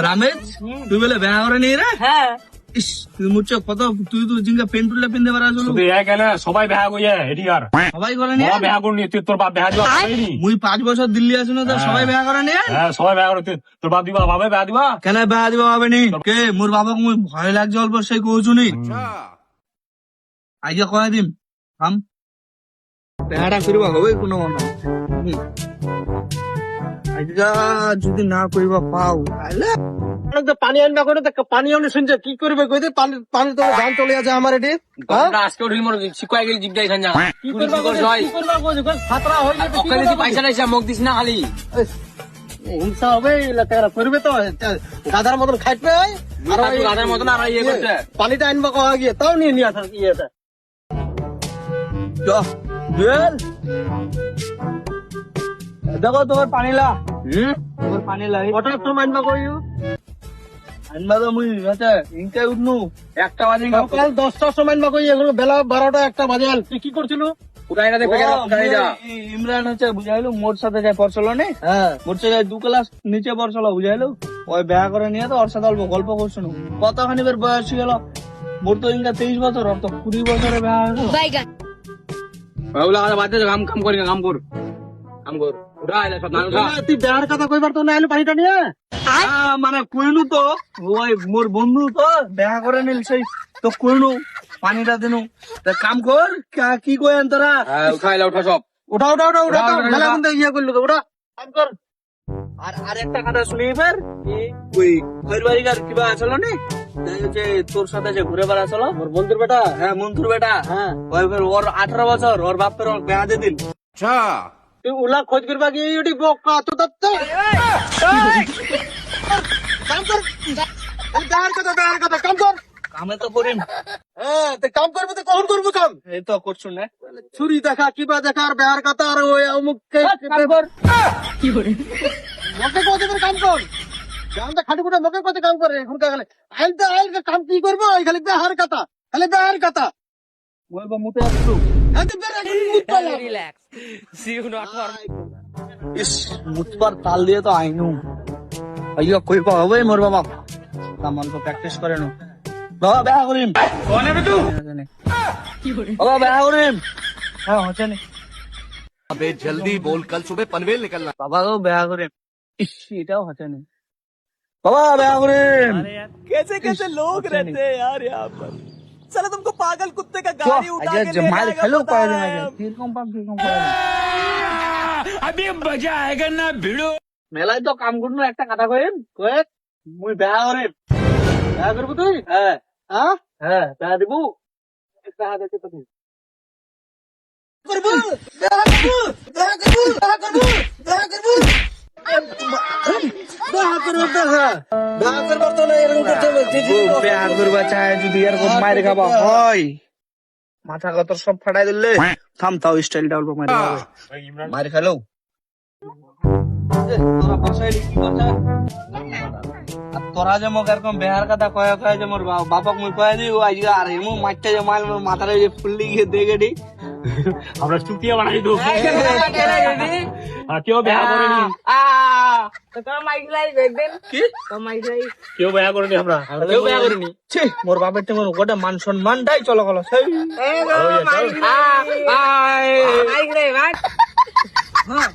রামেশ তুই বলে বেহা করে নি রে? হ্যাঁ ইস তুই মুচ্ছে কত তুই তো জিঙ্গা পেন টুলে পিনতে পারা চলো শুধু এক এনে সবাই বেহা কইয়া এটি আর সবাই করে নি বেহা করনি তুই তোর বাপ বেহা দিবা পাইনি মুই 5 বছর দিল্লি আছি না তো সবাই বেহা করে নি হ্যাঁ সবাই বেহা করে তোর বাপ দিবা ভাবে বেহা দিবা কেন বেহা দিবা হবে নি কে মোর বাবাকে মুই ভয় লাগছে অল্প সেই কইছু নি আইজা কয় দিন থাম বেহাটা করিবা হবে কোনো মনে আইজা যদি না করিবা পাও তাহলে পানি আনবা করে পানি আনি শুনছে কি করবে কই দে পানি পানি তো ধান চলে আছে আমার এটি আজকে উঠিল মোর শিকাই গেল জিগদাই খান যা কি করবা খাতরা হই গেছে ওকে যদি পয়সা নাইছে মুখ দিস না খালি হিংসা হবে তারা করবে তো গাধার মতন খাইবে আর ওই গাধার মতন আর ইয়ে করছে পানিটা আনবা কয়া গিয়ে তাও নিয়ে নিয়ে আসা ইয়েটা জুয়েল দেখো তোমার পানি লা তোমার পানি লা কটার সময় আনবা কইও আনবা তো মুই আচ্ছা ইনকাই উঠনু 1টা বাজে সকাল 10টার সময় আনবা কই এখন বেলা 12টা 1টা বাজে আল তুই কি করছিল উঠাই না দে পেকে উঠাই যা ইমরান হচ্ছে বুঝাইলো মোর সাথে যায় পড়ছিল নে হ্যাঁ মোর সাথে 2 ক্লাস নিচে পড়ছিল বুঝাইলো ওই বিয়া করে নিয়ে তো ওর সাথে অল্প গল্প করছিল কতখানি বের বয়স গেল মোর তো ইনকা 23 বছর ওর তো 20 বছরে বিয়া হলো ওগুলা কথা বাদ দে কাম কাম করি না কাম কর উঠাই না সব নানু তুই বেহার কথা কইবার তো না আইলো পানিটা নিয়ে মানে কইনু তো ওই মোর বন্ধু তো দেখা করে নিল সেই তো কইনু পানিটা দিনু তা কাম কর কি কইন তোরা উঠাই না উঠা সব উঠা উঠা উঠা উঠা মেলা বন্ধ ইয়া করলো তো উঠা কাম কর আর একটা কথা শুনি ফের ওই ঘর বাড়িকার কিবা আসলো নি যে তোর সাথে যে ঘুরে বেড়া আসলো মোর বন্ধুর বেটা হ্যাঁ মন্টুর বেটা হ্যাঁ ওই ফের ওর 18 বছর ওর বাপের ওর বেয়া দিয়ে দিল তুই উলা খোঁজ করবা গিয়ে ইউটি বকা তো তত্ত কাম কর বেহার কথা কাম কর কামে তো করিম হ্যাঁ তো কাম করবো তো কখন করবো কাম এই তো করছু না ছুরি দেখা কিবা দেখা আর বেহার কথা আর ওই অমুক কাম কর কি করে মকে কোতে করে কাম কর জানটা খাটি কুটা মকে কোতে কাম করে এখন কাগলে আইল কাম কি করবো ওই খালি বেহার কথা বলবো মুতে আসছু ইস মুতবার তাল দিয়ে তো আইনু আইয়া কই পা হবে মোর বাবা তামান তো প্র্যাকটিস করে নো বাবা বেহা করিম কোনে বেটু কি করে বাবা বেহা করিম হ্যাঁ হচ্ছে নি अबे जल्दी बोल कल सुबह पनवेल निकलना বাবা গো বেহা করিম ইস এটাও হচ্ছে নি বাবা বেহা করিম कैसे कैसे लोग रहते हैं यार यहाँ पर चलो तुमको पागल कुत्ते का गाड़ी उठा के ले মার जाएगा খেলো बता পায় रहे না हैं हम। কিরকম পায় अभी मजा आएगा ना भिड़ो মেলায় তো কাম করনু একটা কথা কইম কই মুই বেহা করিম বেহা করবো তুই হ্যাঁ হ্যাঁ হ্যাঁ বেহা দিবু একটা হাত আছে তো করবো বেহা করবো তো না এরকম করতে বলছি বেহা করবা চায় যদি এরকম মাইরে খাবা হয় মাথা কত সব ফাটাই দিলে থাম তাও স্টাইলটা অল্প মাইরে খাবে মাইরে খালো তোরা বসাইলি কি কথা আর তোরা যে মোক এরকম বেহার কথা কয়ে কয়ে যে মোর বাপক মুই কয়ে দিই ও আজকে আর এমন মাঠটা যে মাল মোর মাথারে যে ফুললি গিয়ে দেখে দি আমরা চুতিয়া বানাই দেবো কেউ বেহা করেনি কি কেউ বেহা করেনি আমরা কেউ বেহা করিনি ছি মোর বাপের তে মোর গোটা মান সম্মানটাই চলো গেল সেই হ্যাঁ